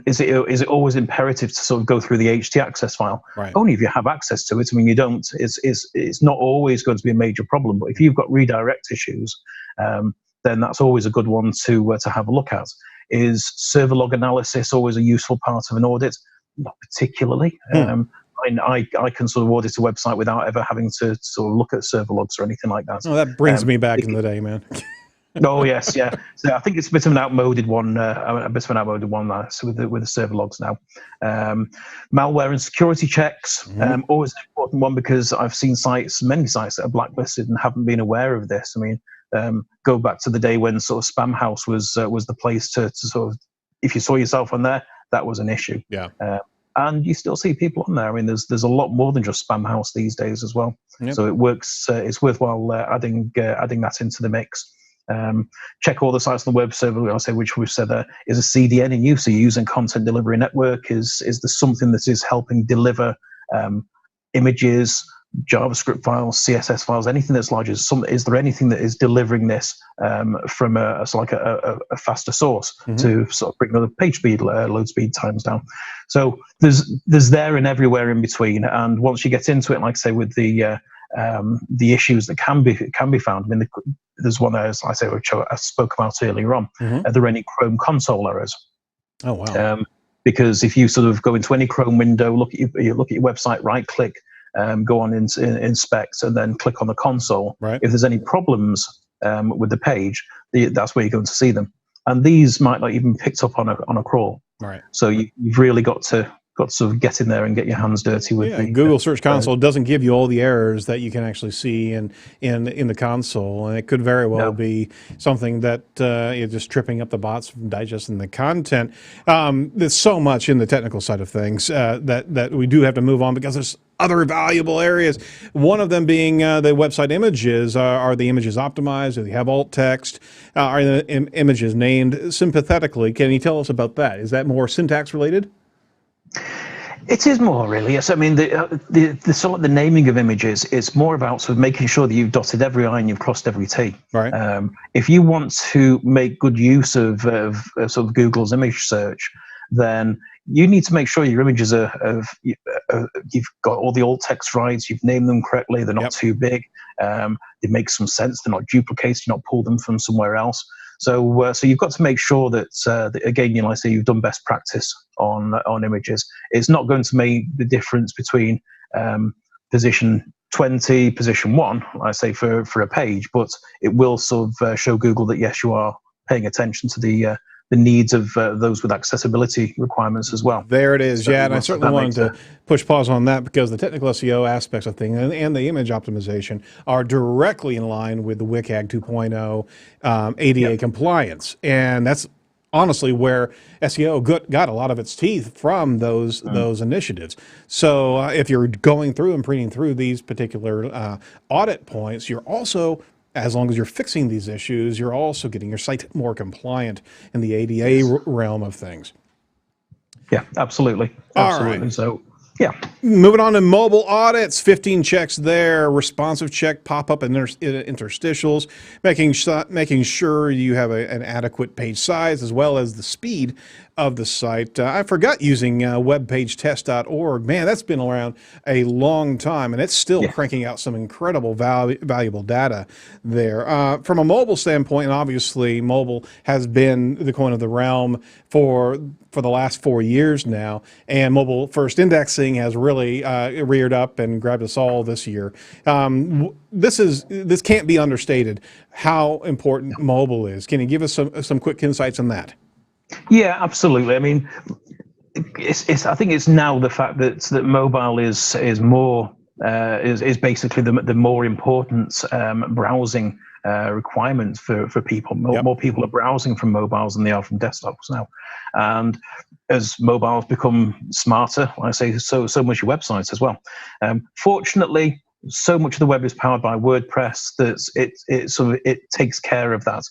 S3: is it always imperative to sort of go through the HT-access file?
S2: Right.
S3: Only if you have access to it. I mean, you don't. It's not always going to be a major problem, but if you've got redirect issues, then that's always a good one to have a look at. Is server log analysis always a useful part of an audit? Not particularly. I can sort of audit a website without ever having to sort of look at server logs or anything like that.
S2: Oh, that brings me back in the day, man.
S3: Oh yes, yeah. So I think it's a bit of an outmoded one. With the server logs now. Malware and security checks, always an important one, because I've seen many sites that are blacklisted and haven't been aware of this. I mean, go back to the day when sort of Spam House was the place to sort of, if you saw yourself on there, that was an issue.
S2: Yeah.
S3: And you still see people on there. I mean, there's a lot more than just Spam House these days as well.
S2: Yep.
S3: So it works. It's worthwhile adding that into the mix. Check all the sites on the web server. I'll say, which we've said there is a CDN in use. So you're using Content Delivery Network. Is there something that is helping deliver images, JavaScript files, CSS files, anything that's large? Is there anything that is delivering this from a faster source to sort of bring the page speed, load speed times down? So there's there and everywhere in between. And once you get into it, like I say, with the issues that can be found. I mean, there's one, as I say, which I spoke about earlier on. Are there any Chrome console errors?
S2: Oh wow!
S3: Because if you sort of go into any Chrome window, look at your website, right click, go on inspect, and then click on the console.
S2: Right.
S3: If there's any problems with the page, that's where you're going to see them. And these might not even picked up on a crawl.
S2: Right.
S3: So you've really got to got to sort of get in there and get your hands dirty with the
S2: Google Search Console doesn't give you all the errors that you can actually see in the console, and it could very well be something that is just tripping up the bots from digesting the content. There's so much in the technical side of things that we do have to move on, because there's other valuable areas. One of them being the website images. Are the images optimized? Do they have alt text? Are the images named sympathetically? Can you tell us about that? Is that more syntax related?
S3: It is more, really. Yes, I mean the naming of images is more about sort of making sure that you've dotted every I and you've crossed every T.
S2: Right.
S3: If you want to make good use of sort of Google's image search, then you need to make sure your images you've got all the alt text right, you've named them correctly, they're not too big, they make some sense, they're not duplicated, you're not pulled them from somewhere else. So you've got to make sure that again, like I say, you've done best practice on images. It's not going to make the difference between position 20, position 1, I say for a page, but it will sort of show Google that yes, you are paying attention to the needs of those with accessibility requirements as well.
S2: There it is.
S3: So
S2: and I certainly wanted to push pause on that, because the technical SEO aspects of things and the image optimization are directly in line with the WCAG 2.0 ADA compliance. And that's honestly where SEO got a lot of its teeth from those initiatives. So if you're going through and reading through these particular audit points, you're also, as long as you're fixing these issues, you're also getting your site more compliant in the ADA realm of things.
S3: Yeah, absolutely. Absolutely.
S2: All right.
S3: So, yeah.
S2: Moving on to mobile audits, 15 checks there, responsive check, pop-up and interstitials, making sure you have an adequate page size as well as the speed of the site. I forgot using webpagetest.org. Man, that's been around a long time, and it's still cranking out some incredible valuable data there. From a mobile standpoint, obviously, mobile has been the coin of the realm for the last 4 years now, and mobile first indexing has really reared up and grabbed us all this year. This can't be understated how important mobile is. Can you give us some quick insights on that?
S3: Yeah, absolutely. I mean, I think it's now the fact that mobile is more is basically the more important browsing requirement for people. More people are browsing from mobiles than they are from desktops now, and as mobiles become smarter, I say so much your websites as well. Fortunately, so much of the web is powered by WordPress that it takes care of that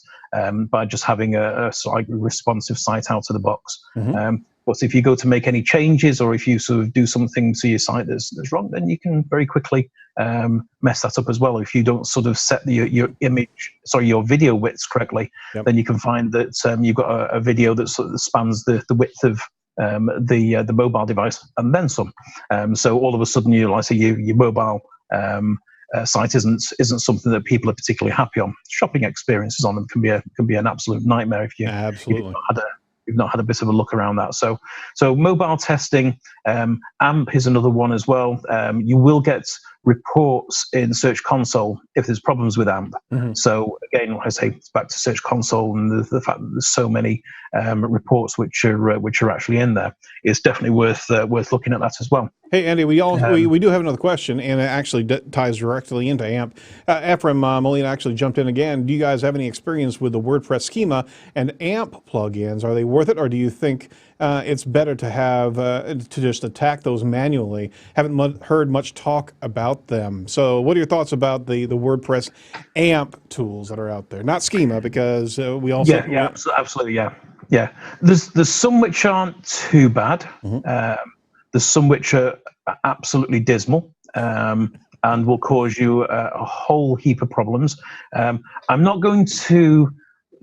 S3: by just having a sort of responsive site out of the box. But if you go to make any changes, or if you sort of do something to your site that's wrong, then you can very quickly mess that up as well. If you don't sort of set your video widths correctly, then you can find that you've got a video that sort of spans the width of the mobile device and then some. So all of a sudden, your mobile site isn't something that people are particularly happy on. Shopping experiences on them can be an absolute nightmare if you've not had a bit of a look around that. So mobile testing, AMP is another one as well. You will get reports in Search Console if there's problems with AMP. So again, like I say, it's back to Search Console and the fact that there's so many reports which are actually in there. It's definitely worth looking at that as well.
S2: Hey, Andy, we do have another question, and it actually ties directly into AMP. Ephraim Molina actually jumped in again. Do you guys have any experience with the WordPress schema and AMP plugins? Are they worth it, or do you think it's better to have to just attack those manually? Haven't heard much talk about them. So what are your thoughts about the WordPress AMP tools that are out there? Not schema, because we also...
S3: Yeah, absolutely, yeah. There's some which aren't too bad. There's some which are absolutely dismal and will cause you a whole heap of problems. I'm not going to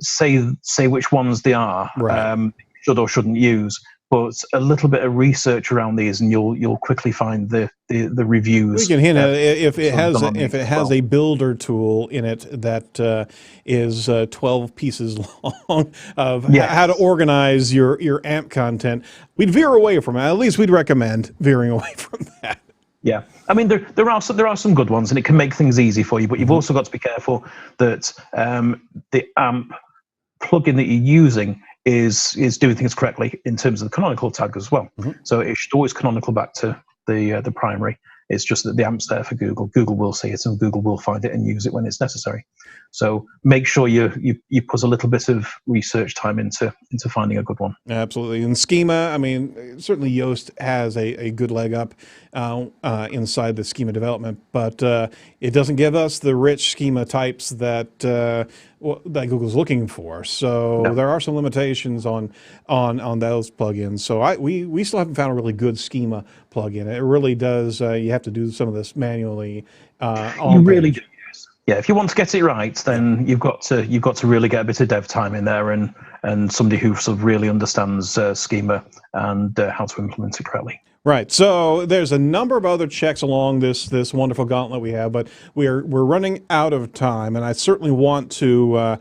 S3: say which ones they are, should or shouldn't use, but a little bit of research around these, and you'll quickly find the reviews.
S2: We can hint at if it has a builder tool in it that is 12 pieces long of how to organize your AMP content. We'd veer away from it. At least we'd recommend veering away from that.
S3: Yeah, I mean there are some good ones, and it can make things easy for you. But you've also got to be careful that the AMP plugin that you're using is doing things correctly in terms of the canonical tag as well. So it should always canonical back to the primary. It's just that the AMP's there for Google. Google will see it, and Google will find it and use it when it's necessary. So make sure you put a little bit of research time into finding a good one.
S2: Absolutely. And schema, I mean, certainly Yoast has a good leg up inside the schema development, but it doesn't give us the rich schema types that that Google's looking for. So there are some limitations on those plugins. So we still haven't found a really good schema plugin. It really does. You have to do some of this manually.
S3: You really do. Yeah, if you want to get it right, then you've got to really get a bit of dev time in there and somebody who sort of really understands schema and how to implement it correctly.
S2: Right. So there's a number of other checks along this wonderful gauntlet we have, but we're running out of time, and I certainly want to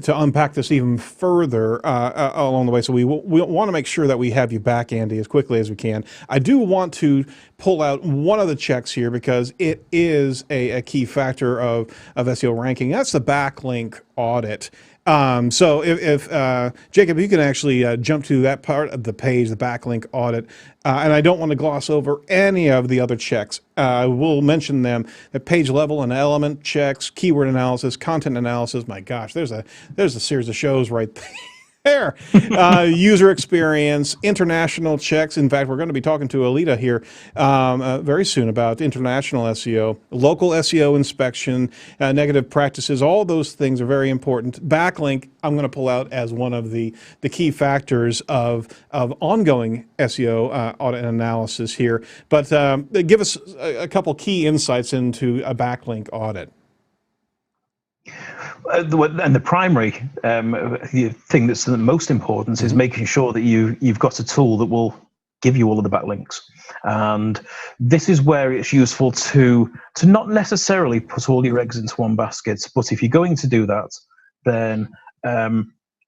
S2: unpack this even further along the way. So we want to make sure that we have you back, Andy, as quickly as we can. I do want to pull out one of the checks here because it is a key factor of SEO ranking. That's the backlink audit. So if Jacob, you can actually jump to that part of the page, the backlink audit, and I don't want to gloss over any of the other checks. We'll mention them: the page level and element checks, keyword analysis, content analysis. My gosh, there's a series of shows right there. User experience, international checks. In fact, we're going to be talking to Alita here very soon about international SEO, local SEO inspection, negative practices. All those things are very important. Backlink, I'm going to pull out as one of the key factors of ongoing SEO audit and analysis here. But give us a couple key insights into a backlink audit.
S3: And the primary thing that's the most important is making sure that you've got a tool that will give you all of the backlinks. And this is where it's useful to not necessarily put all your eggs into one basket, but if you're going to do that, then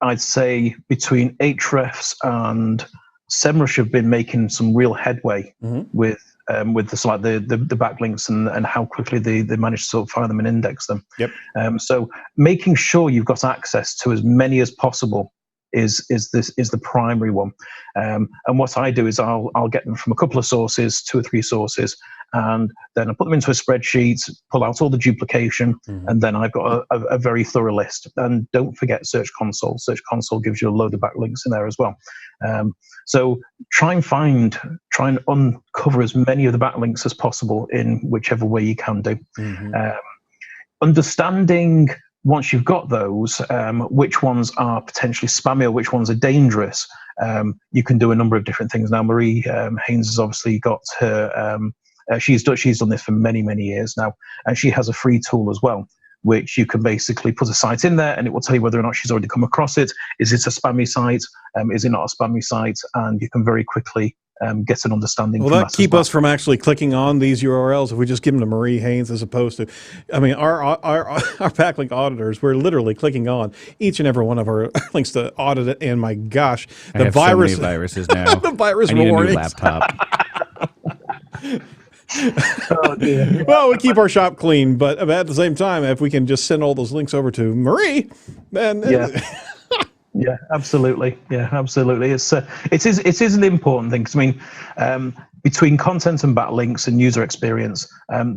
S3: I'd say between Ahrefs and SEMrush have been making some real headway with the backlinks and how quickly they manage to sort of find them and index them.
S2: Yep.
S3: So making sure you've got access to as many as possible is the primary one. And what I do is I'll get them from a couple of sources, 2 or 3 sources, and then I put them into a spreadsheet, pull out all the duplication, and then I've got a very thorough list. And don't forget Search Console. Search Console gives you a load of backlinks in there as well. So try and uncover as many of the backlinks as possible in whichever way you can do. Understanding, once you've got those, which ones are potentially spammy or which ones are dangerous, you can do a number of different things. Now, Marie Haynes has obviously got her, she's done this for many, many years now, and she has a free tool as well, which you can basically put a site in there and it will tell you whether or not she's already come across it. Is it a spammy site? Is it not a spammy site? And you can very quickly get an understanding.
S2: Will that keep us from actually clicking on these URLs if we just give them to Marie Haynes as opposed to, I mean, our backlink auditors, we're literally clicking on each and every one of our links to audit it, and my gosh,
S4: I have so many viruses now.
S2: The virus
S4: I need
S2: warnings.
S4: a new laptop.
S3: Oh, dear.
S2: Well, we keep our shop clean, but at the same time, if we can just send all those links over to Marie, then
S3: Yeah, absolutely. Yeah, absolutely. It is an important thing, because I mean, between content and backlinks and user experience,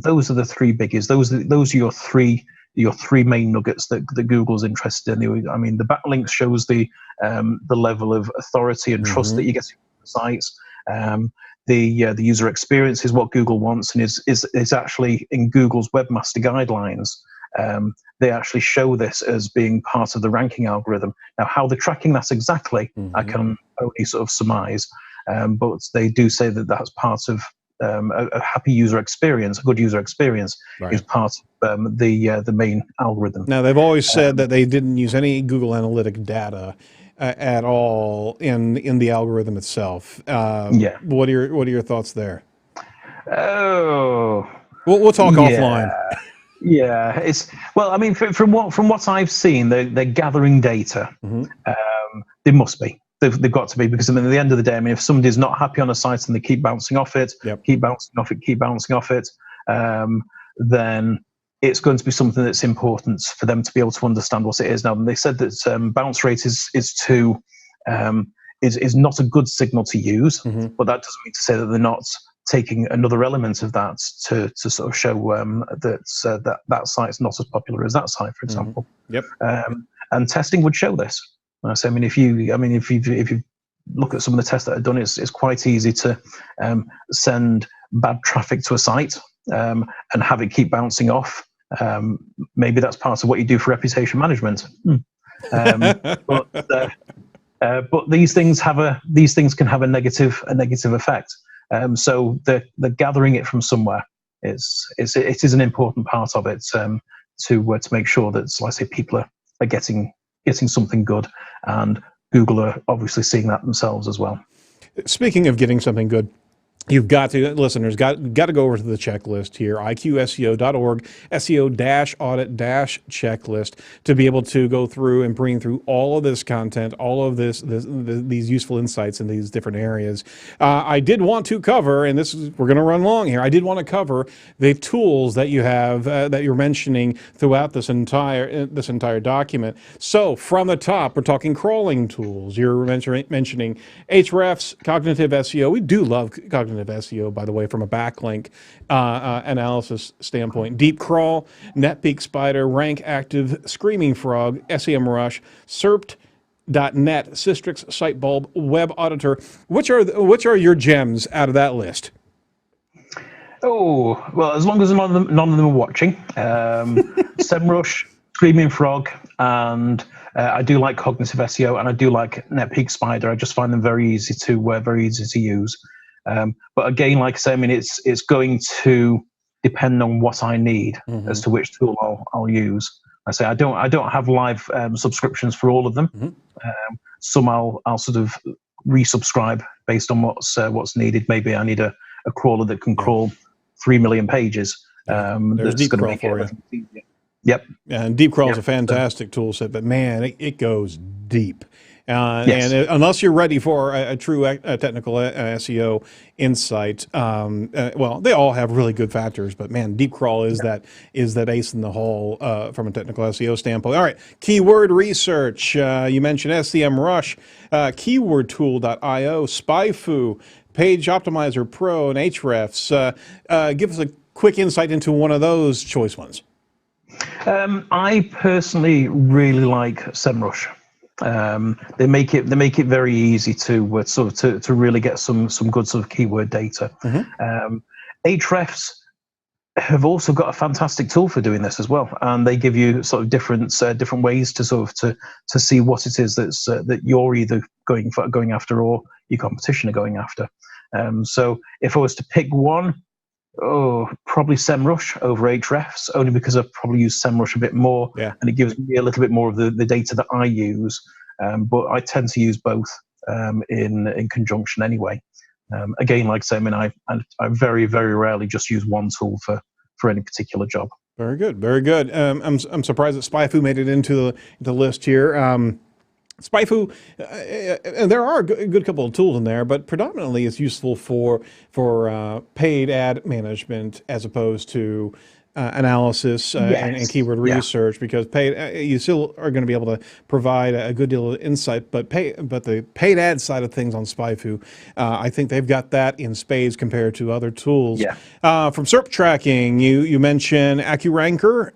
S3: those are the 3 biggies. Those are your three main nuggets that Google's interested in. I mean, the backlinks shows the level of authority and trust that you get from the sites. The user experience is what Google wants, and is actually in Google's webmaster guidelines. They actually show this as being part of the ranking algorithm. Now, how they're tracking that exactly, I can only sort of surmise, but they do say that that's part of a happy user experience. A good user experience is part of the main algorithm.
S2: Now, they've always said that they didn't use any Google Analytic data at all in the algorithm itself. What are your thoughts there?
S3: Oh,
S2: we'll talk offline.
S3: Yeah, I mean, from what I've seen, they're gathering data. They must be. They've got to be, because I mean, at the end of the day, I mean, if somebody's not happy on a site and they keep bouncing off it, keep bouncing off it, then it's going to be something that's important for them to be able to understand what it is. Now, they said that bounce rate is too is not a good signal to use.
S2: Mm-hmm.
S3: But that doesn't mean to say that they're not taking another element of that to sort of show that site's not as popular as that site, for example.
S2: Yep.
S3: And testing would show this. So, if you look at some of the tests that are done, it's quite easy to send bad traffic to a site and have it keep bouncing off. Maybe that's part of what you do for reputation management. But these things can have a negative effect. So they're gathering it from somewhere. It is an important part of it to make sure that, like I say, people are getting something good, and Google are obviously seeing that themselves as well.
S2: Speaking of getting something good, you've got to, listeners, got to go over to the checklist here, iqseo.org, SEO-audit-checklist, to be able to go through and bring through all of this content, all of these useful insights in these different areas. I did want to cover, and we're going to run long here, I did want to cover the tools that you have, that you're mentioning throughout this entire document. So from the top, we're talking crawling tools. You're mentioning Ahrefs, cognitive SEO. We do love cognitive SEO, by the way, from a backlink analysis standpoint. Deep Crawl, NetPeak Spider, Rank Active, Screaming Frog, SEMrush, SERPT.net, Systrix, Sitebulb, Web Auditor. Which are your gems out of that list?
S3: Oh, well, as long as none of them are watching. SEMrush, Screaming Frog, and I do like cognitive SEO, and I do like NetPeak Spider. I just find them very easy to use. But again, like I say, it's going to depend on what I need as to which tool I'll use. I say I don't have live subscriptions for all of them. Some I'll sort of resubscribe based on what's needed. Maybe I need a crawler that can crawl 3 million pages.
S2: There's Deep Crawl for you.
S3: Easier. Yep.
S2: And Deep Crawl is a fantastic tool set, but man, it goes deep.
S3: Yes.
S2: And unless you're ready for a true technical SEO insight, well, they all have really good factors, but man, Deep Crawl is that ace in the hole from a technical SEO standpoint. All right, keyword research. You mentioned SEMrush, keywordtool.io, SpyFu, Page Optimizer Pro, and Ahrefs. Give us a quick insight into one of those choice ones.
S3: I personally really like SEMrush. They make it very easy to really get some good sort of keyword data. Ahrefs have also got a fantastic tool for doing this as well, and they give you sort of different ways to to see what it is that you're either going after or your competition are going after. So if I was to pick one, probably SEMrush over Ahrefs, only because I've probably used SEMrush a bit more, and it gives me a little bit more of the data that I use. But I tend to use both in conjunction anyway. Again, like I say, I very, very rarely just use one tool for any particular job.
S2: Very good, very good. I'm surprised that SpyFu made it into the list here. SpyFu, there are a good couple of tools in there, but predominantly it's useful for paid ad management as opposed to analysis and keyword research, because you still are going to be able to provide a good deal of insight, but the paid ad side of things on SpyFu, I think they've got that in spades compared to other tools. From SERP tracking, you mentioned AccuRanker,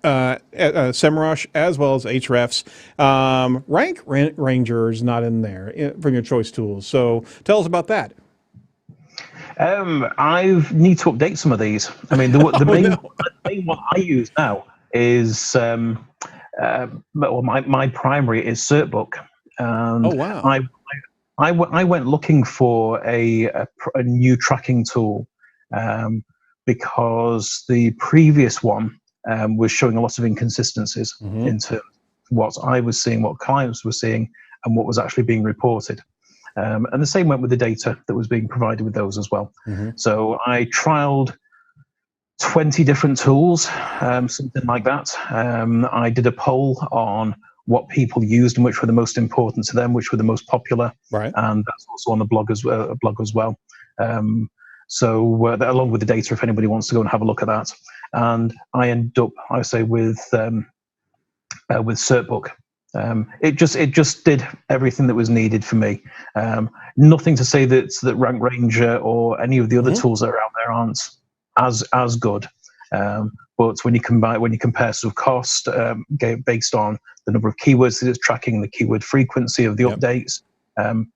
S2: SEMrush, as well as Ahrefs. Rank Ranger is not in there from your choice tools, so tell us about that.
S3: I need to update some of these. I mean, the main one I use now is my primary is SERPbook. And
S2: oh wow!
S3: I went looking for a new tracking tool because the previous one was showing a lot of inconsistencies in terms of what I was seeing, what clients were seeing, and what was actually being reported. And the same went with the data that was being provided with those as well. So I trialed 20 different tools, something like that. I did a poll on what people used and which were the most important to them, which were the most popular. And that's also on the blog as well. So along with the data, if anybody wants to go and have a look at that. And I ended up, I say, with SERPbook. It just did everything that was needed for me. Nothing to say that Rank Ranger or any of the other tools that are out there aren't as good. But when you compare sort of cost based on the number of keywords that it's tracking, the keyword frequency of the updates,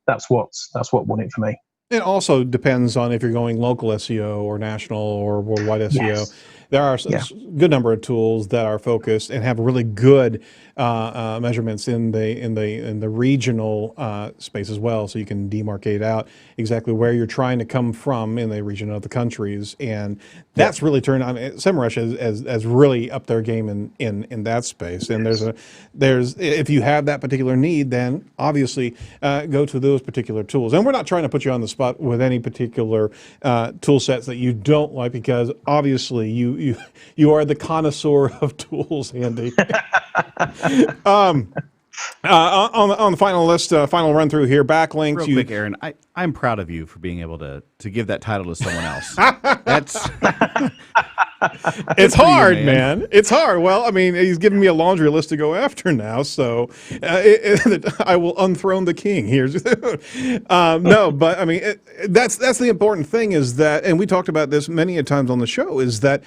S3: that's what won it for me.
S2: It also depends on if you're going local SEO or national or worldwide SEO.
S3: Yes.
S2: There are a good number of tools that are focused and have really good measurements in the regional space as well, so you can demarcate out exactly where you're trying to come from in the region of the countries, and that's really turned on. SEMrush has really upped their game in that space. And there's if you have that particular need, then obviously go to those particular tools. And we're not trying to put you on the spot with any particular tool sets that you don't like, because obviously you are the connoisseur of tools, Andy. On the final list, final run through here, backlinks.
S4: Real quick, Erin, I'm proud of you for being able to give that title to someone else. That's
S2: it's hard, man. It's hard. Well, I mean, he's giving me a laundry list to go after now, so I will unthrone the king here. No, but I mean, that's the important thing, is that, and we talked about this many a times on the show, is that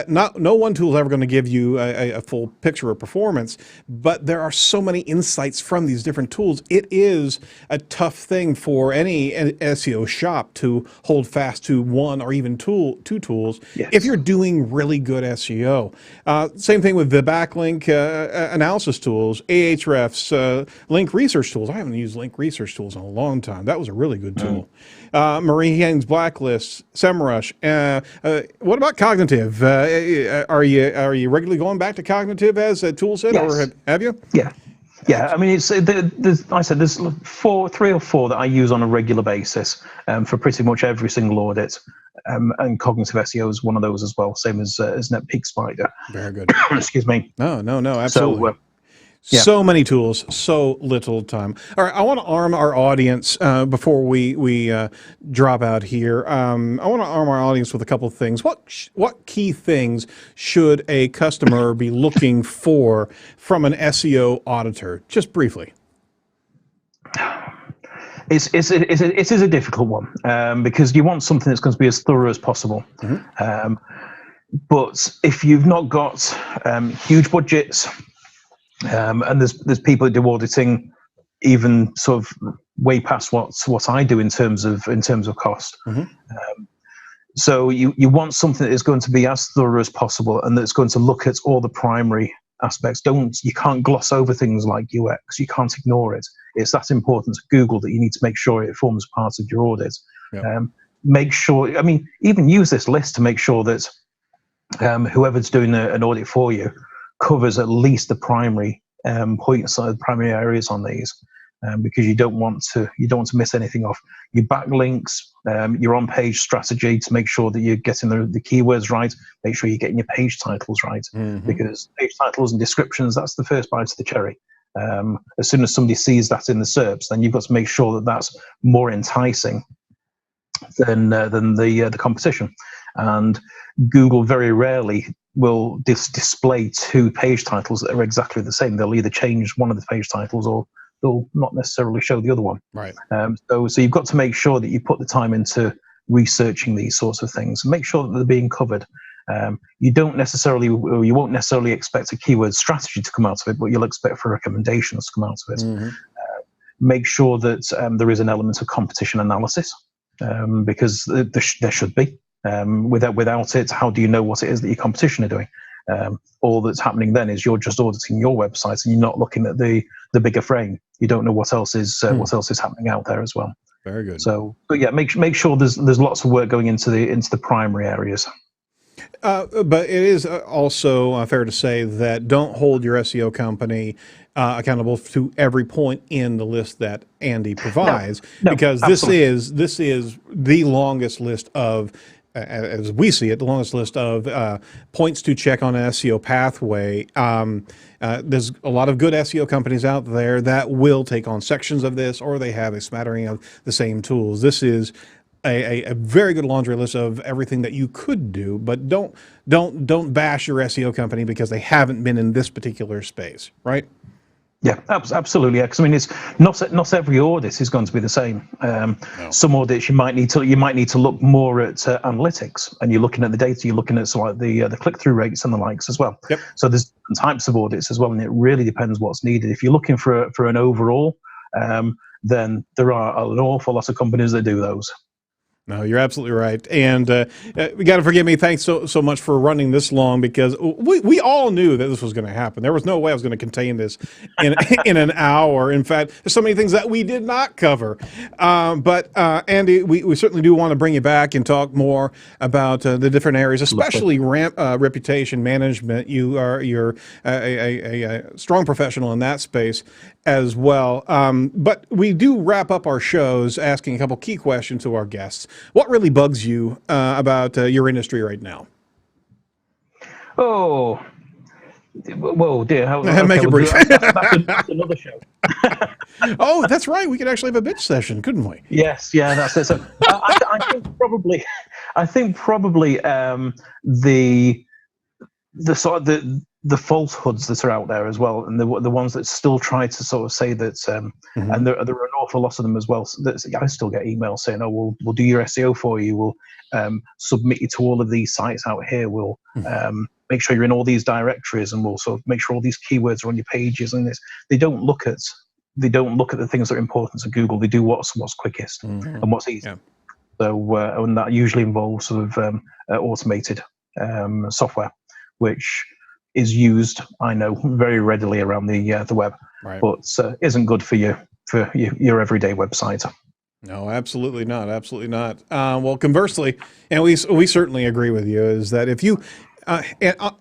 S2: no one tool is ever going to give you a full picture of performance, but there are so many insights from these different tools. It is a tough thing for any SEO shop to hold fast to one or even two tools if you're doing really good SEO. Same thing with the backlink analysis tools, Ahrefs, link research tools. I haven't used link research tools in a long time. That was a really good tool. Marie Haynes Blacklists, SEMrush. What about Cognitive? Are you regularly going back to Cognitive as a tool set, or have you?
S3: Yeah, I mean, it's like I said, there's 3 or 4 that I use on a regular basis for pretty much every single audit, and Cognitive SEO is one of those as well, same as NetPeak Spider.
S2: Very good.
S3: Excuse me.
S2: No, absolutely.
S3: So,
S2: so many tools, so little time. All right, I want to arm our audience before we drop out here. I want to arm our audience with a couple of things. What key things should a customer be looking for from an SEO auditor? Just briefly.
S3: It is a difficult one because you want something that's going to be as thorough as possible. But if you've not got huge budgets, and there's people that do auditing even sort of way past what I do in terms of cost. So you want something that is going to be as thorough as possible, and that's going to look at all the primary aspects. You can't gloss over things like UX. You can't ignore it. It's that important to Google that you need to make sure it forms part of your audit. Make sure, I mean, even use this list to make sure that whoever's doing an audit for you covers at least the primary points, the primary areas on these, because you don't want to miss anything off. Your backlinks, your on-page strategy to make sure that you're getting the keywords right. Make sure you're getting your page titles right, because page titles and descriptions, that's the first bite of the cherry. As soon as somebody sees that in the SERPs, then you've got to make sure that that's more enticing than the competition. And Google very rarely will display 2 page titles that are exactly the same. They'll either change one of the page titles, or they'll not necessarily show the other one.
S2: Right.
S3: So you've got to make sure that you put the time into researching these sorts of things and make sure that they're being covered. You won't necessarily expect a keyword strategy to come out of it, but you'll expect for recommendations to come out of it. Make sure that there is an element of competition analysis, because there should be. Without it, how do you know what it is that your competition are doing? All that's happening then is you're just auditing your website, and you're not looking at the bigger frame. You don't know what else is happening out there as well.
S2: Very good.
S3: So, but yeah, make sure there's lots of work going into the primary areas.
S2: But it is also fair to say that don't hold your SEO company accountable to every point in the list that Andy provides, because absolutely. this is the longest list of, as we see it, the longest list of points to check on an SEO pathway. There's a lot of good SEO companies out there that will take on sections of this, or they have a smattering of the same tools. This is a very good laundry list of everything that you could do, but don't bash your SEO company because they haven't been in this particular space, right?
S3: Yeah, absolutely. Because I mean, it's not every audit is going to be the same.
S2: No.
S3: Some audits you might need to look more at analytics, and you're looking at the data. You're looking at like the click through rates and the likes as well.
S2: Yep.
S3: So there's different types of audits as well, and it really depends what's needed. If you're looking for an overall, then there are an awful lot of companies that do those.
S2: No, you're absolutely right. And we got to forgive me. Thanks so much for running this long, because we all knew that this was going to happen. There was no way I was going to contain this in an hour. In fact, there's so many things that we did not cover. But Andy, we certainly do want to bring you back and talk more about the different areas, especially reputation management. You're a strong professional in that space as well. But we do wrap up our shows asking a couple key questions to our guests. What really bugs you about your industry right now?
S3: Oh, whoa, dear.
S2: Make it brief.
S3: That's another show.
S2: Oh, that's right. We could actually have a bitch session, couldn't we?
S3: Yes, yeah, that's it. So I think probably the sort of the falsehoods that are out there as well, and the ones that still try to sort of say that, and there are an awful lot of them as well. That I still get emails saying, "Oh, we'll do your SEO for you. We'll submit you to all of these sites out here. We'll make sure you're in all these directories, and we'll sort of make sure all these keywords are on your pages." And this, they don't look at the things that are important to Google. They do what's quickest and what's easy. Yeah. So and that usually involves sort of automated software, which is used, I know, very readily around the web, right, but isn't good for your everyday website.
S2: No, absolutely not. Absolutely not. Well, conversely, and we certainly agree with you, is that if you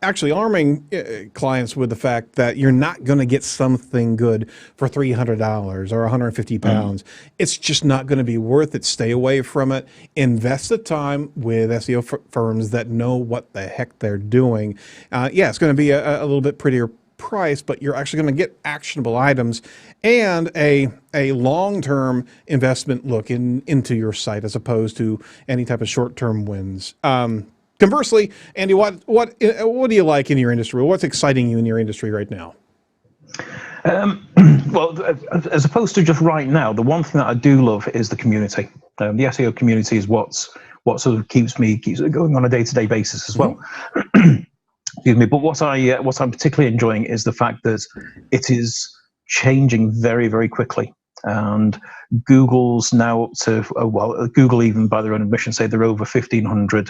S2: actually arming clients with the fact that you're not going to get something good for $300 or 150 pounds, it's just not going to be worth it. Stay away from it. Invest the time with SEO firms that know what the heck they're doing. Yeah, it's going to be a little bit prettier price, but you're actually going to get actionable items and a long-term investment look into your site, as opposed to any type of short-term wins. Conversely, Andy, what do you like in your industry? What's exciting you in your industry right now?
S3: Well, as opposed to just right now, the one thing that I do love is the community. The SEO community is what sort of keeps it going on a day-to-day basis as well. Excuse me. But what I'm particularly enjoying is the fact that it is changing very, very quickly. And Google's now up to, Google even by their own admission say they're over 1,500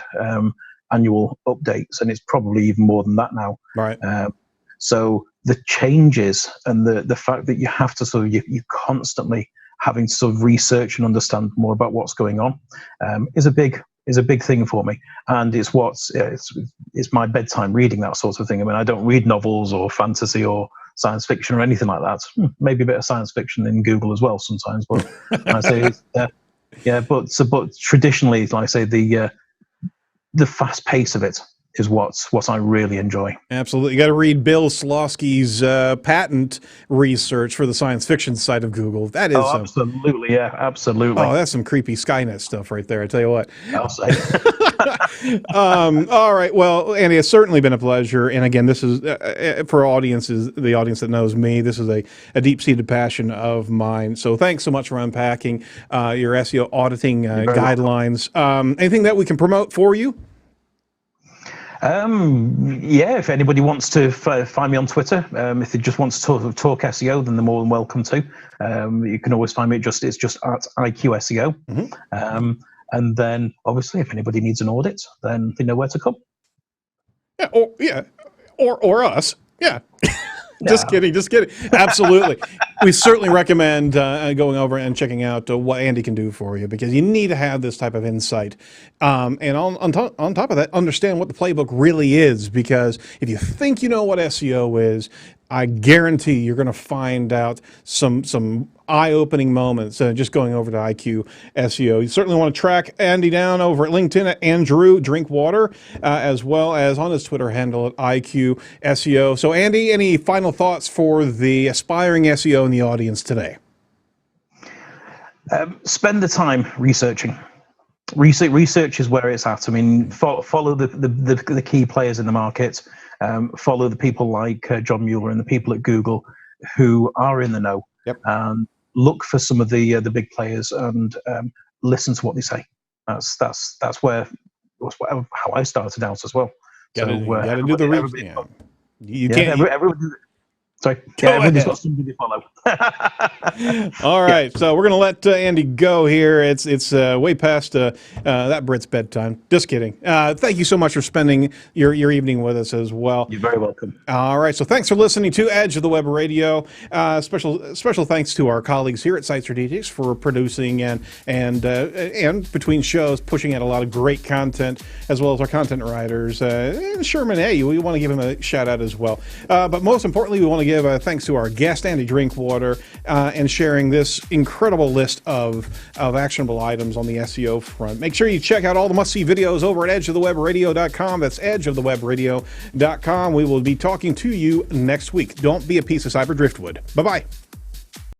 S3: annual updates, and it's probably even more than that now.
S2: Right.
S3: So the changes and the fact that you have to sort of, you constantly having to sort of research and understand more about what's going on is a big thing for me. And it's my bedtime reading, that sort of thing. I mean, I don't read novels or fantasy or science fiction or anything like that. Maybe a bit of science fiction in Google as well sometimes, but I say but traditionally, like I say, the fast pace of it is what I really enjoy.
S2: Absolutely. You got to read Bill Slawski's patent research for the science fiction side of Google. That is
S3: absolutely, yeah, absolutely.
S2: Oh, that's some creepy Skynet stuff right there, I tell you what.
S3: I'll say.
S2: All right. Well, Andy, it's certainly been a pleasure. And again, this is for the audience that knows me, this is a deep-seated passion of mine. So thanks so much for unpacking your SEO auditing guidelines. Anything that we can promote for you?
S3: Yeah, if anybody wants to find me on Twitter, if they just want to talk SEO, then they're more than welcome to. You can always find me it's just at IQ SEO. And then obviously if anybody needs an audit, then they know where to come.
S2: Yeah, or us. Yeah. Just kidding. Absolutely. We certainly recommend going over and checking out what Andy can do for you, because you need to have this type of insight. And on top of that, understand what the playbook really is, because if you think you know what SEO is, I guarantee you're going to find out some eye-opening moments just going over to IQ SEO. You certainly want to track Andy down over at LinkedIn at Andrew Drinkwater, as well as on his Twitter handle at IQ SEO. So Andy, any final thoughts for the aspiring SEO in the audience today?
S3: Spend the time researching. Research is where it's at. I mean, follow the key players in the market. Follow the people like John Mueller and the people at Google who are in the know,
S2: Yep.
S3: and look for some of the big players and listen to what they say. That's how I started out as well.
S2: Got to do the reach. Yeah. You can't.
S3: Everybody, sorry.
S2: Go
S3: Everybody's
S2: ahead.
S3: got somebody to follow.
S2: All right, so we're gonna let Andy go here. It's way past that Brit's bedtime. Just kidding. Thank you so much for spending your evening with us as well.
S3: You're very welcome.
S2: All right, so thanks for listening to Edge of the Web Radio. Special thanks to our colleagues here at Site Strategics for producing and between shows pushing out a lot of great content, as well as our content writers. And Sherman, hey, we want to give him a shout out as well. But most importantly, we want to give thanks to our guest Andy Drinkwater and sharing this incredible list of actionable items on the SEO front. Make sure you check out all the must-see videos over at edgeofthewebradio.com. That's edgeofthewebradio.com. We will be talking to you next week. Don't be a piece of cyber driftwood. Bye-bye.